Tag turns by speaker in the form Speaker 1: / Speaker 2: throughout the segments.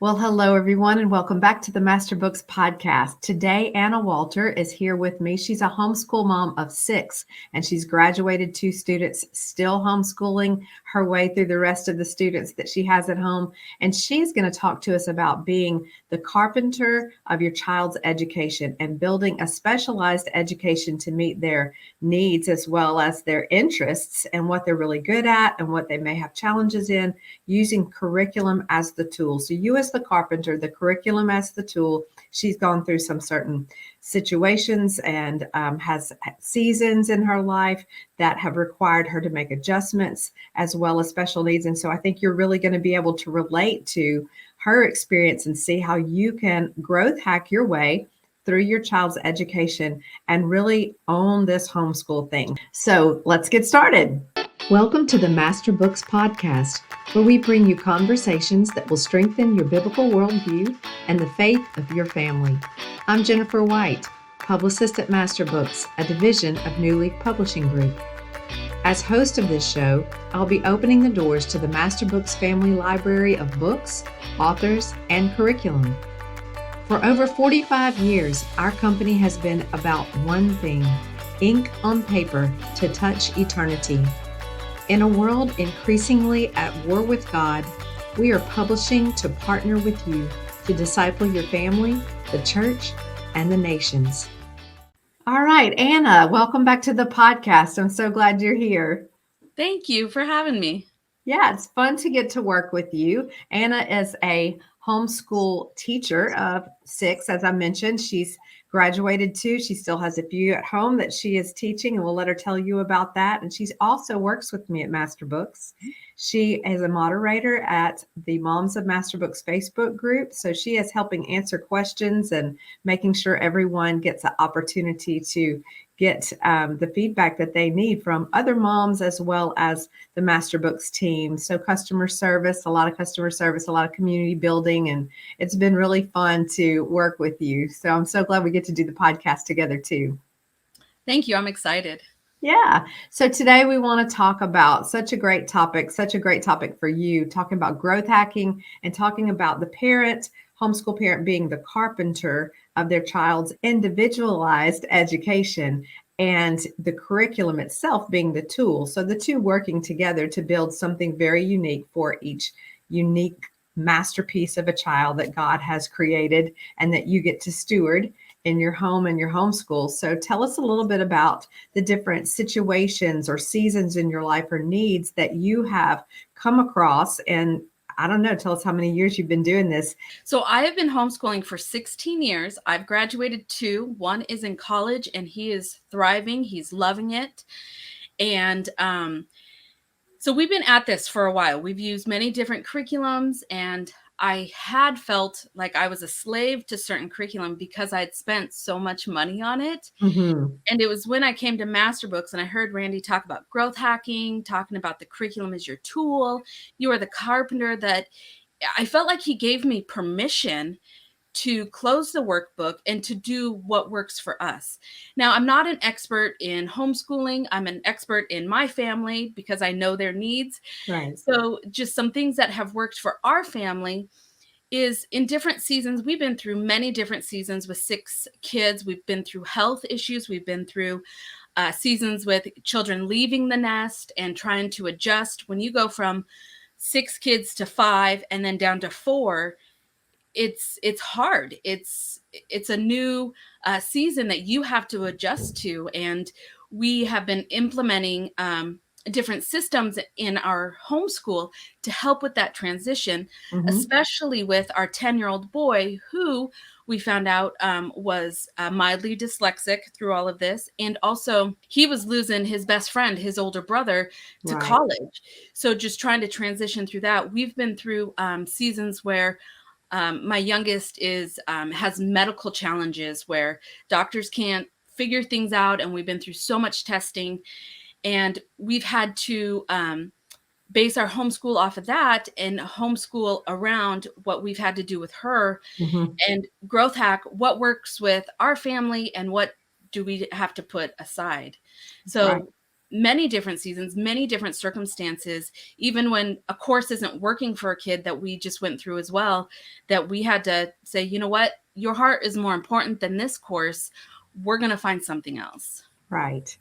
Speaker 1: Well, hello, everyone, and welcome back to the Masterbooks podcast. Today, Anna Walter is here with me. She's a homeschool mom of 6, and she's graduated 2 students, still homeschooling her way through the rest of the students that she has at home. And she's going to talk to us about being the carpenter of your child's education and building a specialized education to meet their needs as well as their interests and what they're really good at and what they may have challenges in, using curriculum as the tool. So you as the carpenter, the curriculum as the tool. She's gone through some certain situations and has seasons in her life that have required her to make adjustments as well as special needs. And so I think you're really going to be able to relate to her experience and see how you can growth hack your way through your child's education and really own this homeschool thing. So let's get started. Welcome to the Masterbooks podcast, where we bring you conversations that will strengthen your biblical worldview and the faith of your family. I'm Jennifer White, publicist at Masterbooks, a division of New Leaf Publishing Group. As host of this show, I'll be opening the doors to the Masterbooks family library of books, authors, and curriculum. For over 45 years, our company has been about one thing: ink on paper to touch eternity. In a world increasingly at war with God, we are publishing to partner with you to disciple your family, the church, and the nations. All right, Anna, welcome back to the podcast. I'm so glad you're here.
Speaker 2: Thank you for having me.
Speaker 1: Yeah, it's fun to get to work with you. Anna is a homeschool teacher of 6, as I mentioned. She's graduated 2. She still has a few at home that she is teaching, and we'll let her tell you about that. And she also works with me at Masterbooks. She is a moderator at the Moms of Masterbooks Facebook group. So she is helping answer questions and making sure everyone gets an opportunity to get the feedback that they need from other moms as well as the Masterbooks team. So customer service, a lot of community building, and it's been really fun to work with you. So I'm so glad we get to do the podcast together too.
Speaker 2: Thank you. I'm excited.
Speaker 1: Yeah. So today we want to talk about such a great topic for you, talking about growth hacking and talking about the homeschool parent being the carpenter of their child's individualized education and the curriculum itself being the tool. So the two working together to build something very unique for each unique masterpiece of a child that God has created and that you get to steward in your home and your homeschool. So tell us a little bit about the different situations or seasons in your life or needs that you have come across. And I don't know, tell us how many years you've been doing this.
Speaker 2: So I have been homeschooling for 16 years. I've graduated 2. One is in college and he is thriving. He's loving it. And so we've been at this for a while. We've used many different curriculums, and I had felt like I was a slave to certain curriculum because I had spent so much money on it.
Speaker 1: Mm-hmm.
Speaker 2: And it was when I came to Masterbooks and I heard Randy talk about growth hacking, talking about the curriculum as your tool. You are the carpenter, that I felt like he gave me permission to close the workbook and to do what works for us. Now, I'm not an expert in homeschooling. I'm an expert in my family because I know their needs.
Speaker 1: Right.
Speaker 2: So just some things that have worked for our family is in different seasons. We've been through many different seasons with 6 kids. We've been through health issues. We've been through seasons with children leaving the nest and trying to adjust. When you go from 6 kids to 5 and then down to 4, it's hard. It's a new season that you have to adjust to. And we have been implementing different systems in our homeschool to help with that transition, especially with our 10-year-old boy, who we found out was mildly dyslexic through all of this. And also he was losing his best friend, his older brother, to college. So just trying to transition through that. We've been through seasons where my youngest has medical challenges where doctors can't figure things out. And we've been through so much testing, and we've had to base our homeschool off of that and homeschool around what we've had to do with her and growth hack what works with our family and what do we have to put aside. So many different seasons, many different circumstances, even when a course isn't working for a kid that we just went through as well, that we had to say, you know what, your heart is more important than this course. We're going to find something else.
Speaker 1: Right.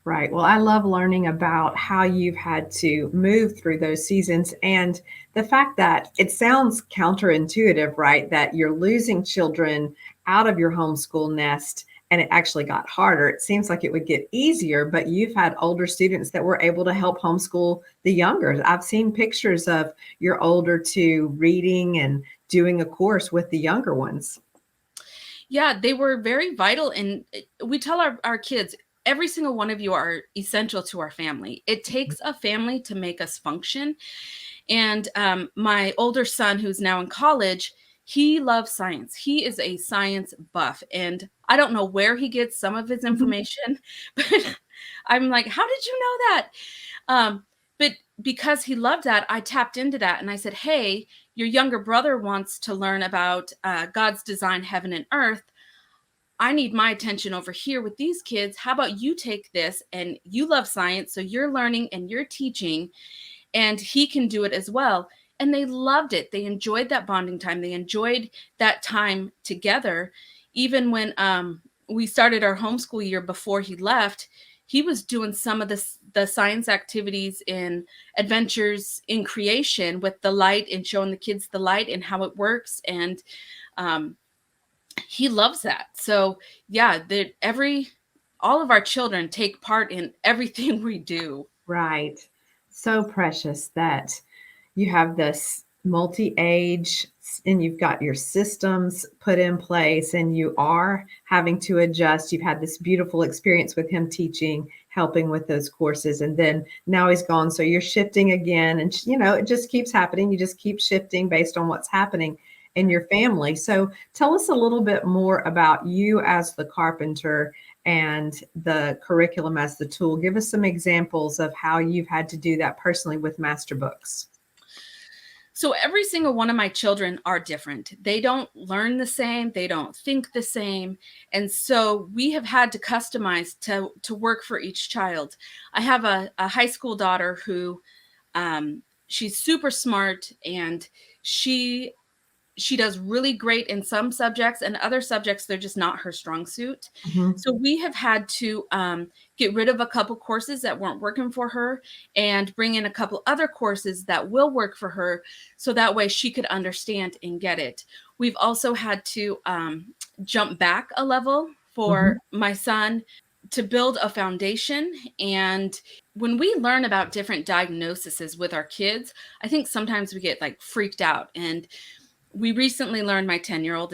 Speaker 1: Right. Well, I love learning about how you've had to move through those seasons and the fact that it sounds counterintuitive, right? That you're losing children out of your homeschool nest and it actually got harder. It seems like it would get easier, but you've had older students that were able to help homeschool the younger. I've seen pictures of your older two reading and doing a course with the younger ones.
Speaker 2: Yeah, they were very vital. And we tell our kids, every single one of you are essential to our family. It takes a family to make us function. And my older son, who's now in college, he loves science. He is a science buff. And I don't know where he gets some of his information, but I'm like, how did you know that? But because he loved that, I tapped into that and I said, hey, your younger brother wants to learn about God's design, heaven and earth. I need my attention over here with these kids. How about you take this, and you love science, so you're learning and you're teaching, and he can do it as well. And they loved it. They enjoyed that bonding time. They enjoyed that time together. Even when we started our homeschool year before he left, he was doing some of the science activities in adventures in creation with the light and showing the kids the light and how it works. And he loves that. So yeah, all of our children take part in everything we do.
Speaker 1: Right. So precious that you have this multi-age and you've got your systems put in place and you are having to adjust. You've had this beautiful experience with him teaching, helping with those courses, and then now he's gone. So you're shifting again, and it just keeps happening. You just keep shifting based on what's happening in your family. So tell us a little bit more about you as the carpenter and the curriculum as the tool. Give us some examples of how you've had to do that personally with masterbooks.
Speaker 2: So every single one of my children are different. They don't learn the same. They don't think the same. And so we have had to customize to work for each child. I have a high school daughter who she's super smart, and she does really great in some subjects, and other subjects, they're just not her strong suit.
Speaker 1: Mm-hmm.
Speaker 2: So we have had to get rid of a couple courses that weren't working for her and bring in a couple other courses that will work for her, so that way she could understand and get it. We've also had to jump back a level for my son to build a foundation. And when we learn about different diagnoses with our kids, I think sometimes we get like freaked out. And we recently learned my 10-year-old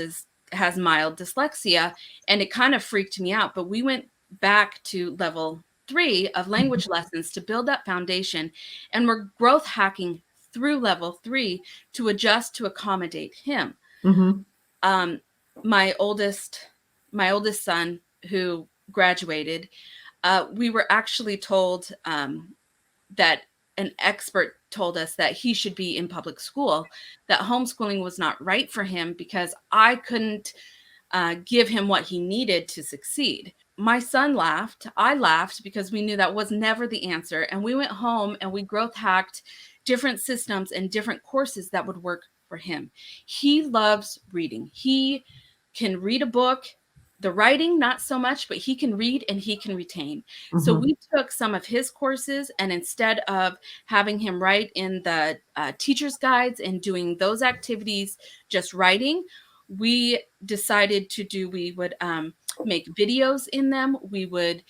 Speaker 2: has mild dyslexia, and it kind of freaked me out. But we went back to level 3 of language lessons to build that foundation, and we're growth hacking through level 3 to adjust to accommodate him.
Speaker 1: Mm-hmm.
Speaker 2: My oldest son, who graduated, we were actually told that an expert told us that he should be in public school, that homeschooling was not right for him because I couldn't give him what he needed to succeed. My son laughed. I laughed because we knew that was never the answer. And we went home and we growth hacked different systems and different courses that would work for him. He loves reading. He can read a book. The writing, not so much, but he can read and he can retain. So we took some of his courses, and instead of having him write in the teacher's guides and doing those activities, just writing, we decided we would make videos in them. We would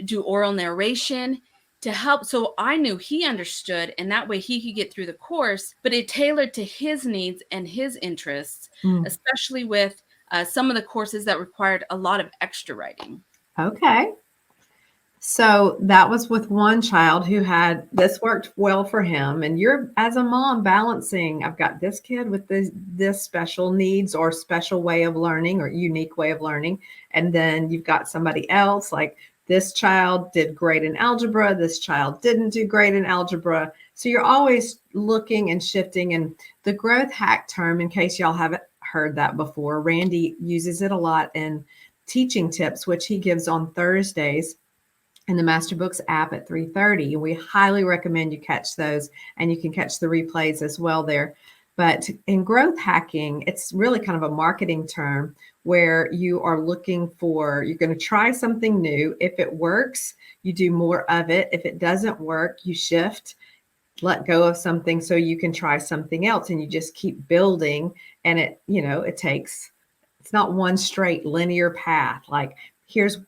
Speaker 2: do oral narration to help. So I knew he understood, and that way he could get through the course, but it tailored to his needs and his interests, especially with some of the courses that required a lot of extra writing.
Speaker 1: Okay. So that was with one child who had this worked well for him. And you're, as a mom, balancing, I've got this kid with this special needs or special way of learning or unique way of learning. And then you've got somebody else, like this child did great in algebra. This child didn't do great in algebra. So you're always looking and shifting. And the growth hack term, in case y'all haven't heard that before, Randy uses it a lot in teaching tips, which he gives on Thursdays. and the Masterbooks app at 3:30. And we highly recommend you catch those, and you can catch the replays as well there. But in growth hacking, it's really kind of a marketing term where you are looking for, you're going to try something new. If it works, you do more of it. If it doesn't work, you shift, let go of something so you can try something else, and you just keep building. And it's not one straight linear path. Like here's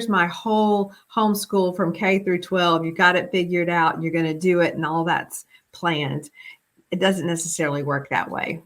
Speaker 1: my whole homeschool from K through 12. You got it figured out. You're going to do it, and all that's planned. It doesn't necessarily work that way.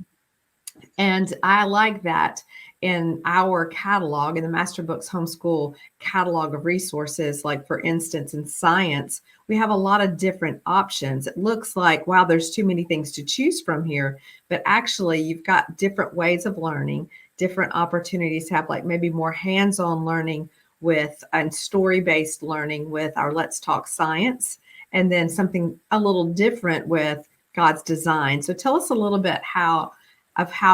Speaker 1: And I like that in our catalog, in the Masterbooks Homeschool catalog of resources, like for instance, in science, we have a lot of different options. It looks like, wow, there's too many things to choose from here, but actually you've got different ways of learning, different opportunities to have like maybe more hands-on learning with and story-based learning with our Let's Talk Science, and then something a little different with God's Design. So tell us a little bit how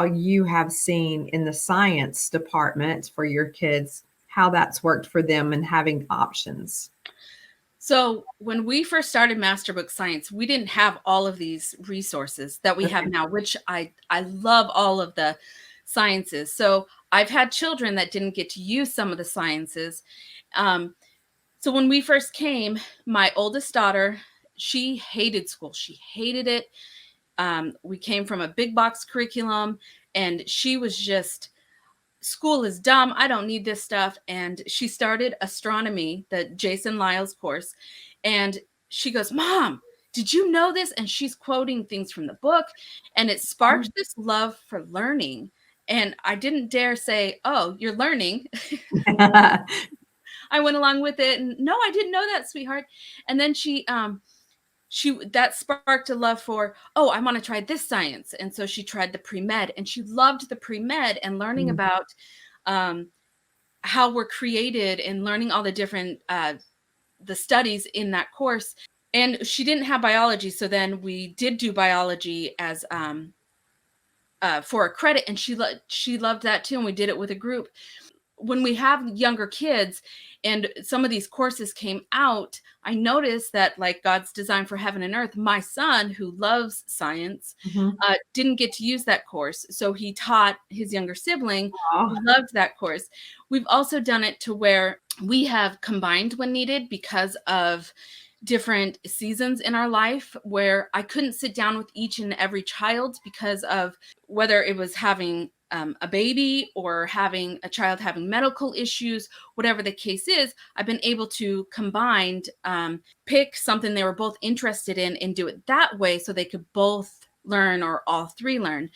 Speaker 1: you have seen in the science department for your kids, how that's worked for them and having options.
Speaker 2: So when we first started Masterbook Science, we didn't have all of these resources that we have now, which I love all of the sciences. So I've had children that didn't get to use some of the sciences. So when we first came, my oldest daughter, she hated school. She hated it. We came from a big box curriculum, and she was just, school is dumb. I don't need this stuff. And she started astronomy, the Jason Lyle's course. And she goes, Mom, did you know this? And she's quoting things from the book, and it sparked this love for learning. And I didn't dare say, oh, you're learning. I went along with it. And no, I didn't know that, sweetheart. And then that sparked a love for, oh, I want to try this science. And so she tried the pre-med, and she loved the pre-med and learning about how we're created and learning all the different the studies in that course. And she didn't have biology, so then we did do biology as for a credit, and she loved that too, and we did it with a group. When we have younger kids and some of these courses came out, I noticed that, like God's Design for Heaven and Earth, my son, who loves science, didn't get to use that course. So he taught his younger sibling who loved that course. We've also done it to where we have combined when needed because of different seasons in our life, where I couldn't sit down with each and every child because of whether it was having a baby or having a child having medical issues, whatever the case is. I've been able to combine, pick something they were both interested in and do it that way so they could both learn, or all three learn.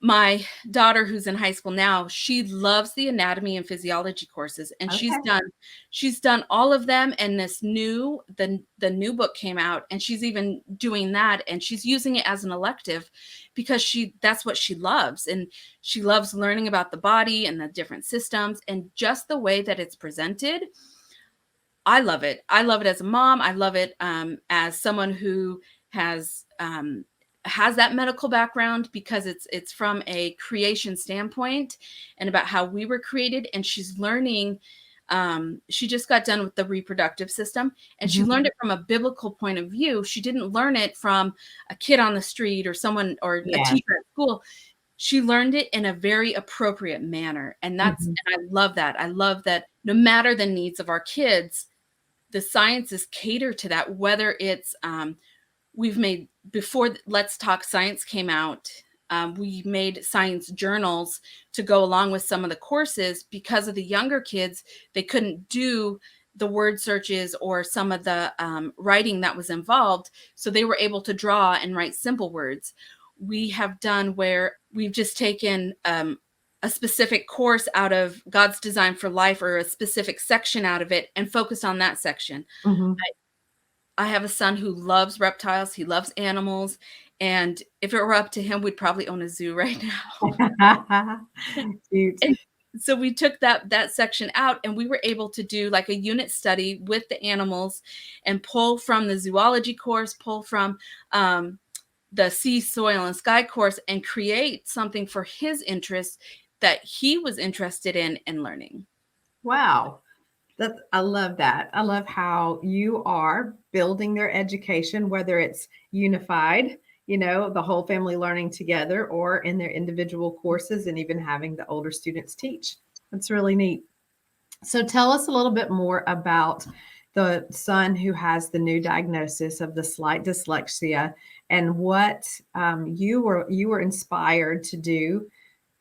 Speaker 2: My daughter, who's in high school now, she loves the anatomy and physiology courses, and she's done all of them. And the new book came out, and she's even doing that, and she's using it as an elective because that's what she loves. And she loves learning about the body and the different systems, and just the way that it's presented. I love it. I love it as a mom. I love it as someone who has that medical background, because it's from a creation standpoint and about how we were created. And she's learning. She just got done with the reproductive system, and she learned it from a biblical point of view. She didn't learn it from a kid on the street or someone or a teacher at school. She learned it in a very appropriate manner. And and I love that. I love that no matter the needs of our kids, the sciences cater to that, whether it's, we've made, before Let's Talk Science came out, we made science journals to go along with some of the courses, because of the younger kids. They couldn't do the word searches or some of the writing that was involved. So they were able to draw and write simple words. We have done where we've just taken a specific course out of God's Design for Life, or a specific section out of it, and focused on that section. I have a son who loves reptiles. He loves animals. And if it were up to him, we'd probably own a zoo right now. And so we took that section out, and we were able to do like a unit study with the animals, and pull from the zoology course, pull from the sea, soil, and sky course, and create something for his interests that he was interested in and learning.
Speaker 1: Wow. I love that. I love how you are building their education, whether it's unified, the whole family learning together, or in their individual courses, and even having the older students teach. That's really neat. So tell us a little bit more about the son who has the new diagnosis of the slight dyslexia, and what you were inspired to do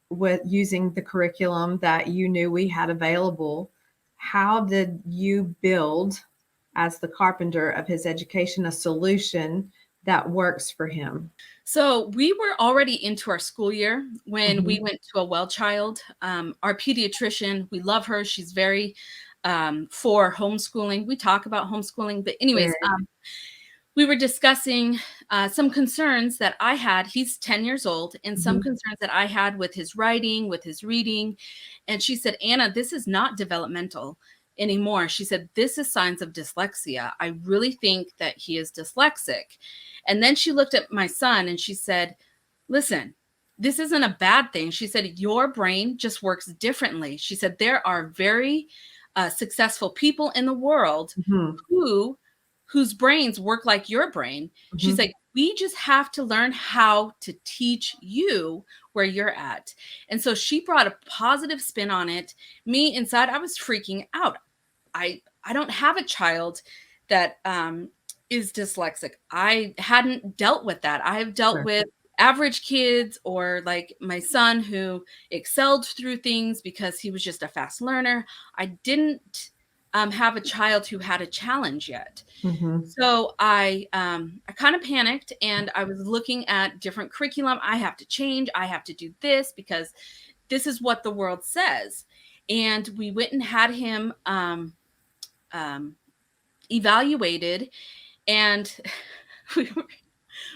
Speaker 1: with using the curriculum that you knew we had available. How did you build, as the carpenter of his education, a solution that works for him?
Speaker 2: So we were already into our school year when we
Speaker 1: Mhm.
Speaker 2: went to a well child. Our pediatrician, we love her. She's very for homeschooling. We talk about homeschooling, but anyways,
Speaker 1: Very.
Speaker 2: we were discussing some concerns that I had. He's 10 years old, and some
Speaker 1: Mhm.
Speaker 2: concerns that I had with his writing, with his reading. And she said, Anna, this is not developmental anymore. She said, this is signs of dyslexia. I really think that he is dyslexic. And then she looked at my son and she said, listen, this isn't a bad thing. She said, your brain just works differently. She said, there are very successful people in the world
Speaker 1: Mhm.
Speaker 2: whose brains work like your brain. She's
Speaker 1: Mhm.
Speaker 2: like, we just have to learn how to teach you where you're at. And so she brought a positive spin on it. Me inside, I was freaking out. I don't have a child that is dyslexic. I hadn't dealt with that. I have dealt
Speaker 1: Sure.
Speaker 2: with average kids, or like my son who excelled through things because he was just a fast learner. I didn't have a child who had a challenge yet.
Speaker 1: Mhm.
Speaker 2: So I kind of panicked, and I was looking at different curriculum. I have to change. I have to do this because this is what the world says. And we went and had him um, evaluated, and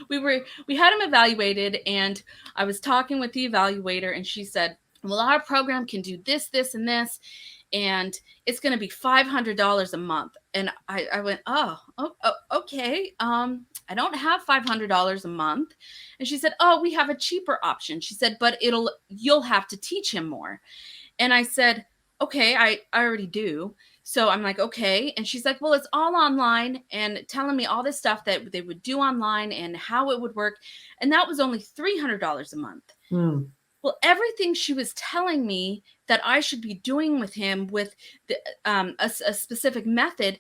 Speaker 2: we were we had him evaluated, and I was talking with the evaluator, and she said, well, our program can do this, this, and this, and it's going to be $500 a month. And I went, okay. I don't have $500 a month. And she said, oh, we have a cheaper option. She said, but you'll have to teach him more. And I said, okay, I already do. So I'm like, okay. And she's like, well, it's all online, and telling me all this stuff that they would do online and how it would work. And that was only $300 a month.
Speaker 1: Mm.
Speaker 2: Well, everything she was telling me that I should be doing with him with a specific method,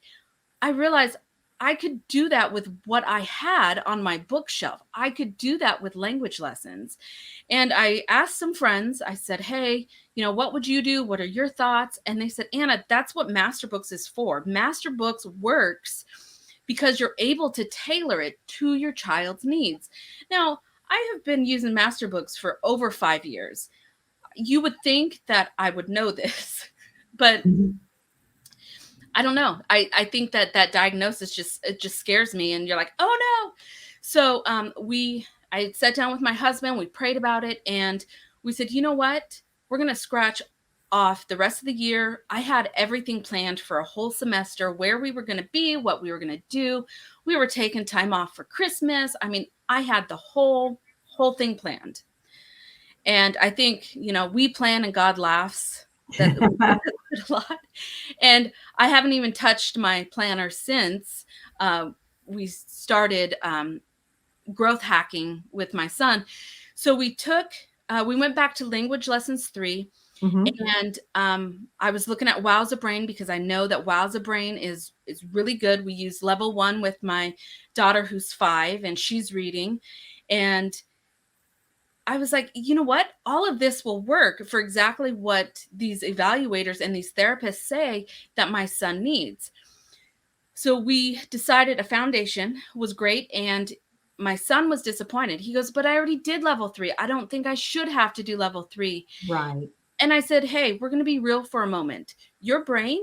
Speaker 2: I realized I could do that with what I had on my bookshelf. I could do that with language lessons. And I asked some friends, I said, hey, what would you do? What are your thoughts? And they said, Anna, that's what Masterbooks is for. Masterbooks works because you're able to tailor it to your child's needs. Now, I have been using Masterbooks for over 5 years. You would think that I would know this, but
Speaker 1: Mhm.
Speaker 2: I don't know. I think that diagnosis just scares me, and you're like, oh no. So I sat down with my husband, we prayed about it, and we said, you know what? We're gonna scratch off the rest of the year. I had everything planned for a whole semester, where we were gonna be, what we were gonna do. We were taking time off for Christmas. I mean, I had the whole thing planned. And I think, we plan and God laughs. That we say that a lot. And I haven't even touched my planner since we started growth hacking with my son. So we went back to language lessons 3.
Speaker 1: Mhm.
Speaker 2: And I was looking at WowzaBrain because I know that WowzaBrain is really good. We use level 1 with my daughter who's 5, and she's reading. And I was like, you know what? All of this will work for exactly what these evaluators and these therapists say that my son needs. So we decided a foundation was great, and my son was disappointed. He goes, but I already did level 3. I don't think I should have to do level 3.
Speaker 1: Right.
Speaker 2: And I said, hey, we're going to be real for a moment. Your brain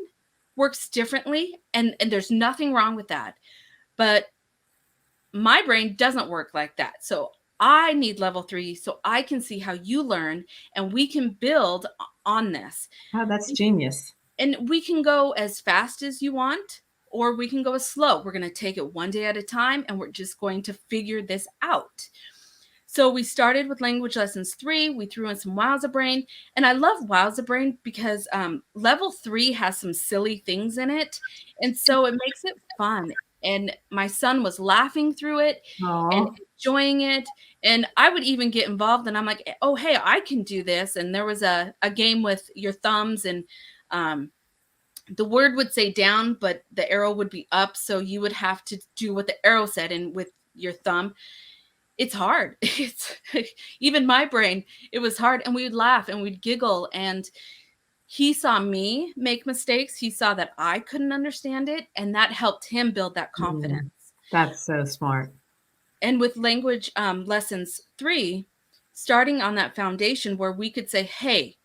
Speaker 2: works differently, and there's nothing wrong with that. But my brain doesn't work like that. So I need level 3 so I can see how you learn, and we can build on this.
Speaker 1: Oh, that's genius.
Speaker 2: And we can go as fast as you want, or we can go as slow. We're going to take it one day at a time, and we're just going to figure this out. So we started with language lessons 3. We threw in some WowzaBrain, and I love WowzaBrain because level 3 has some silly things in it, and so it makes it fun. And my son was laughing through it and
Speaker 1: Oh,
Speaker 2: enjoying it, and I would even get involved. And I'm like, "Oh, hey, I can do this." And there was a game with your thumbs, and um, the word would say down, but the arrow would be up, so you would have to do what the arrow said, and with your thumb it's hard. It's even my brain, it was hard, and we would laugh and we'd giggle, and he saw me make mistakes. He saw that I couldn't understand it, and that helped him build that confidence.
Speaker 1: that's so smart.
Speaker 2: And with language lessons 3, starting on that foundation where we could say, hey,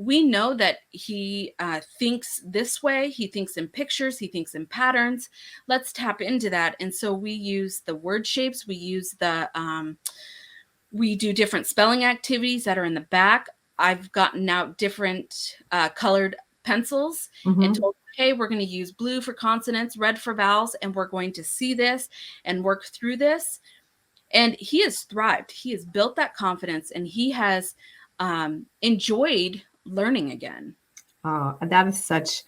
Speaker 2: we know that he thinks this way. He thinks in pictures. He thinks in patterns. Let's tap into that. And so we use the word shapes. We use we do different spelling activities that are in the back. I've gotten out different colored pencils and told, hey, we're going to use blue for consonants, red for vowels, and we're going to see this and work through this. And he has thrived. He has built that confidence, and he has enjoyed learning again.
Speaker 1: That is such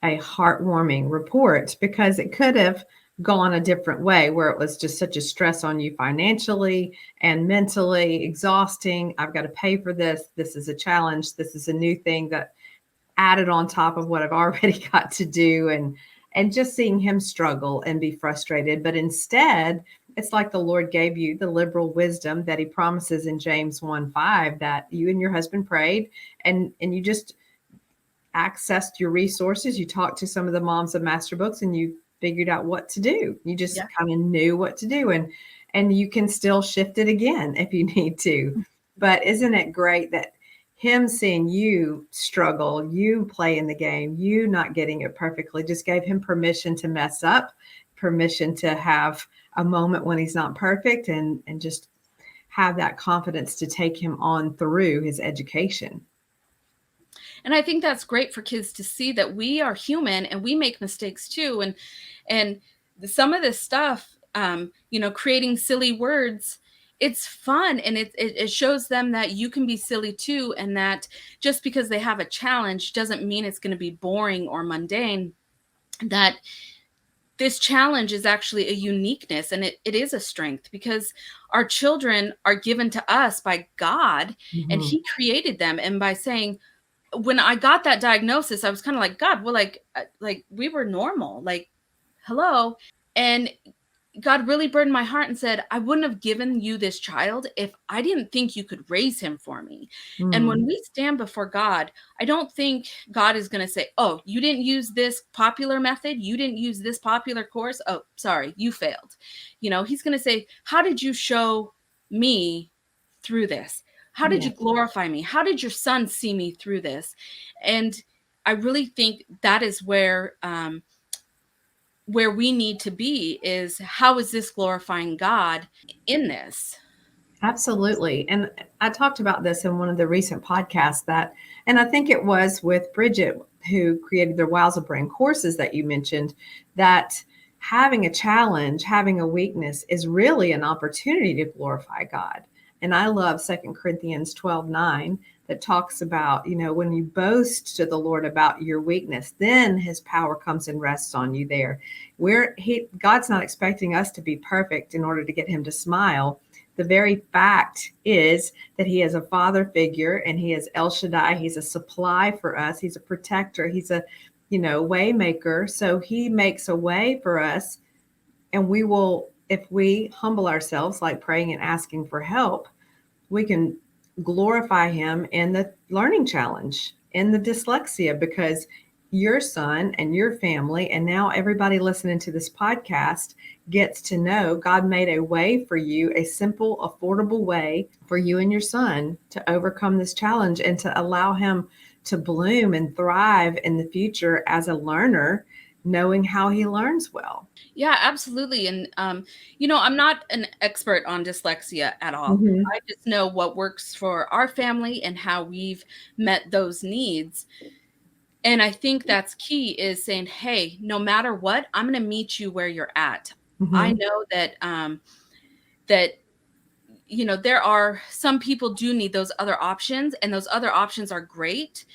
Speaker 1: a heartwarming report, because it could have gone a different way, where it was just such a stress on you financially and mentally exhausting. I've got to pay for this. This is a challenge. This is a new thing that added on top of what I've already got to do. And just seeing him struggle and be frustrated. But instead, it's like the Lord gave you the liberal wisdom that he promises in James 1:5, that you and your husband prayed, and you just accessed your resources. You talked to some of the moms of masterbooks, and you figured out what to do. You just kind of knew what to do, and you can still shift it again if you need to. But isn't it great that him seeing you struggle, you play in the game, you not getting it perfectly, just gave him permission to mess up, permission to have a moment when he's not perfect, and just have that confidence to take him on through his education.
Speaker 2: And I think that's great for kids to see that we are human and we make mistakes too. And some of this stuff, creating silly words, it's fun, and it shows them that you can be silly too, and that just because they have a challenge doesn't mean it's going to be boring or mundane. That this challenge is actually a uniqueness, and it is a strength, because our children are given to us by God, and he created them. And by saying, when I got that diagnosis, I was kind of like, God, well, like we were normal, like, hello. And God really burdened my heart and said, I wouldn't have given you this child if I didn't think you could raise him for me. And when we stand before God, I don't think God is going to say, oh, you didn't use this popular method. You didn't use this popular course. Oh, sorry, you failed. He's going to say, how did you show me through this? How did you glorify me? How did your son see me through this? And I really think that is where we need to be, is how is this glorifying God in this?
Speaker 1: Absolutely. And I talked about this in one of the recent podcasts, and I think it was with Bridget, who created the WowzaBrain courses that you mentioned, that having a challenge, having a weakness is really an opportunity to glorify God. And I love 2 Corinthians 12:9, that talks about, when you boast to the Lord about your weakness, then his power comes and rests on you there. God's not expecting us to be perfect in order to get him to smile. The very fact is that he is a father figure, and he is El Shaddai. He's a supply for us. He's a protector. He's a, way maker. So he makes a way for us. And we will, if we humble ourselves, like praying and asking for help, we can glorify him in the learning challenge, in the dyslexia, because your son and your family, and now everybody listening to this podcast, gets to know God made a way for you, a simple, affordable way for you and your son to overcome this challenge, and to allow him to bloom and thrive in the future as a learner, knowing how he learns well.
Speaker 2: Yeah, absolutely. And, I'm not an expert on dyslexia at all. I just know what works for our family and how we've met those needs. And I think that's key, is saying, hey, no matter what, I'm going to meet you where you're at. I know that there are some people do need those other options, and those other options are great.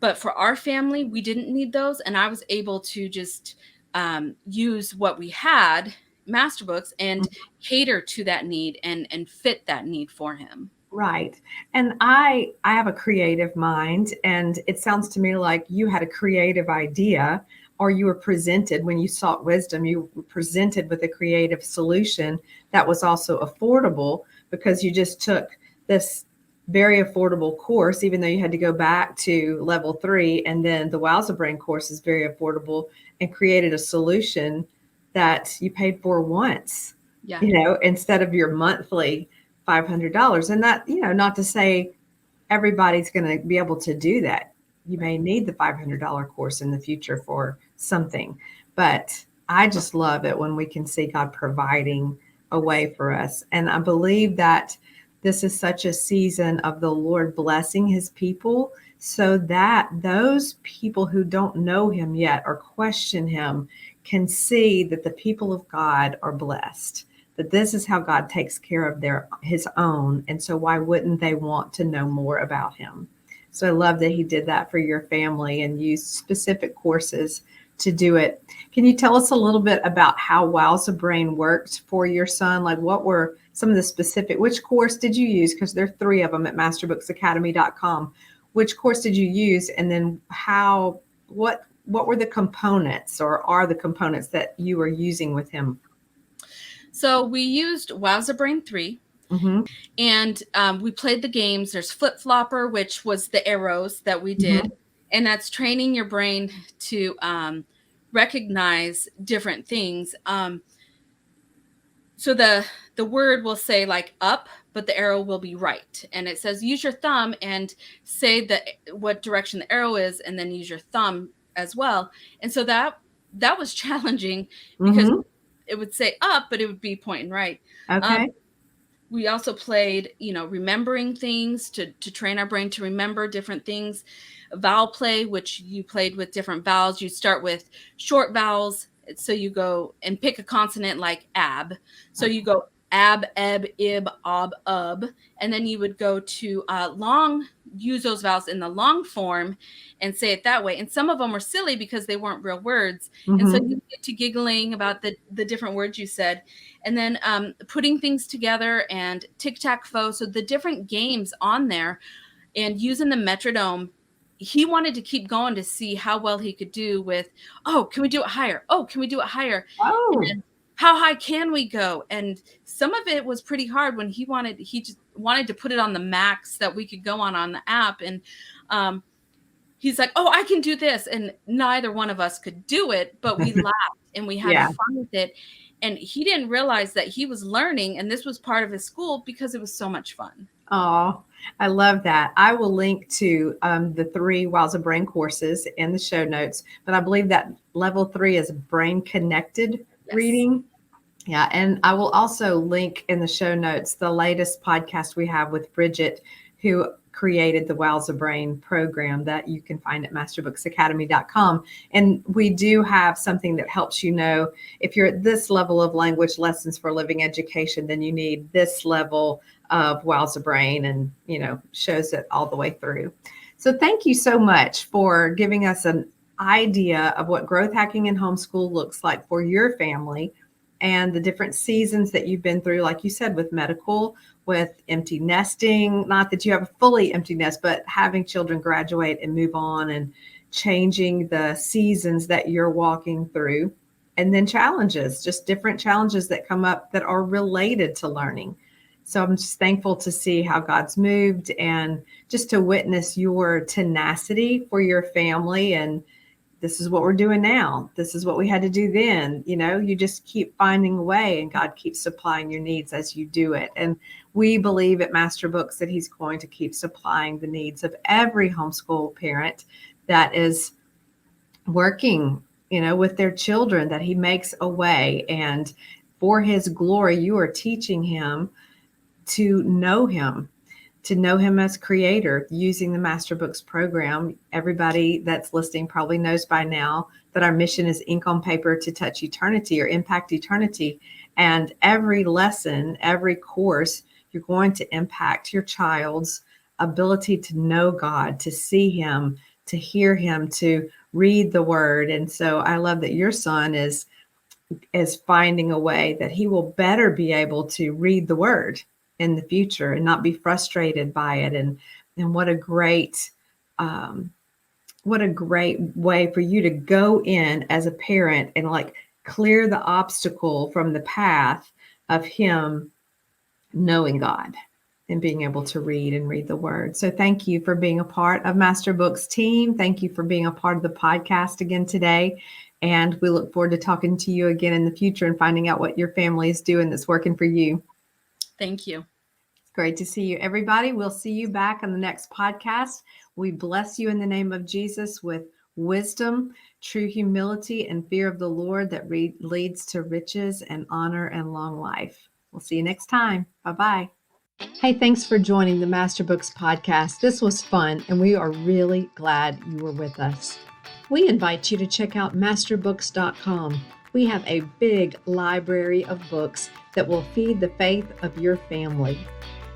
Speaker 2: But for our family, we didn't need those. And I was able to just use what we had, masterbooks, and cater to that need and fit that need for him.
Speaker 1: Right. And I have a creative mind, and it sounds to me like you had a creative idea, or you were presented when you sought wisdom, you were presented with a creative solution that was also affordable, because you just took this very affordable course, even though you had to go back to level 3, and then the WowzaBrain course is very affordable, and created a solution that you paid for once,
Speaker 2: Yeah.
Speaker 1: Instead of your monthly $500. And that, not to say everybody's going to be able to do that. You may need the $500 course in the future for something, but I just love it when we can see God providing a way for us. And I believe that this is such a season of the Lord blessing his people, so that those people who don't know him yet or question him can see that the people of God are blessed, that this is how God takes care of his own. And so why wouldn't they want to know more about him? So I love that he did that for your family and used specific courses to do it. Can you tell us a little bit about how WowzaBrain worked for your son? Like, what were some of the specific, which course did you use? Because there are 3 of them at masterbooksacademy.com. Which course did you use? And then what were the components, or are the components that you were using with him?
Speaker 2: So we used WowzaBrain 3, and we played the games. There's Flip Flopper, which was the arrows that we did, and that's training your brain to recognize different things. So the word will say like up, but the arrow will be right. And it says use your thumb and say what direction the arrow is, and then use your thumb as well. And so that was challenging, because it would say up, but it would be pointing right.
Speaker 1: Okay.
Speaker 2: We also played, remembering things to train our brain to remember different things. Vowel play, which you played with different vowels. You start with short vowels. So you go and pick a consonant like ab. So you go ab, eb, ib, ob, ub. And then you would go to use those vowels in the long form and say it that way. And some of them were silly because they weren't real words. And so you get to giggling about the different words you said. And then putting things together and tic-tac-toe. So the different games on there, and using the metronome. He wanted to keep going to see how well he could do with, can we do it higher? Oh, can we do it higher?
Speaker 1: Oh.
Speaker 2: And how high can we go? And some of it was pretty hard when he just wanted to put it on the max that we could go on the app. And he's like, I can do this. And neither one of us could do it, but we laughed and we had fun with it. And he didn't realize that he was learning, and this was part of his school, because it was so much fun.
Speaker 1: Oh, I love that. I will link to the 3 WowzaBrain courses in the show notes, but I believe that level 3 is brain connected reading. Yeah. And I will also link in the show notes the latest podcast we have with Bridget, who created the WowzaBrain program that you can find at masterbooksacademy.com. And we do have something that helps if you're at this level of language lessons for living education, then you need this level of WowzaBrain, and shows it all the way through. So thank you so much for giving us an idea of what growth hacking in homeschool looks like for your family, and the different seasons that you've been through, like you said, with medical, with empty nesting, not that you have a fully empty nest, but having children graduate and move on, and changing the seasons that you're walking through, and then challenges, just different challenges that come up that are related to learning. So I'm just thankful to see how God's moved, and just to witness your tenacity for your family. And this is what we're doing now. This is what we had to do then. You just keep finding a way, and God keeps supplying your needs as you do it. And we believe at Masterbooks that he's going to keep supplying the needs of every homeschool parent that is working, with their children, that he makes a way. And for his glory, you are teaching him to know him as creator using the Masterbooks program. Everybody that's listening probably knows by now that our mission is ink on paper to touch eternity or impact eternity. And every lesson, every course, you're going to impact your child's ability to know God, to see him, to hear him, to read the word. And so I love that your son is finding a way that he will better be able to read the word in the future and not be frustrated by it. And what a great way for you to go in as a parent and like clear the obstacle from the path of him knowing God and being able to read the word. So thank you for being a part of Master Books team. Thank you for being a part of the podcast again today. And we look forward to talking to you again in the future and finding out what your family is doing that's working for you.
Speaker 2: Thank you.
Speaker 1: It's great to see you, everybody. We'll see you back on the next podcast. We bless you in the name of Jesus with wisdom, true humility, and fear of the Lord that leads to riches and honor and long life. We'll see you next time. Bye-bye. Hey, thanks for joining the Master Books podcast. This was fun, and we are really glad you were with us. We invite you to check out masterbooks.com. We have a big library of books that will feed the faith of your family.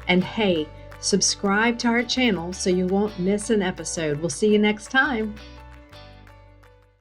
Speaker 1: And hey, subscribe to our channel so you won't miss an episode. We'll see you next time.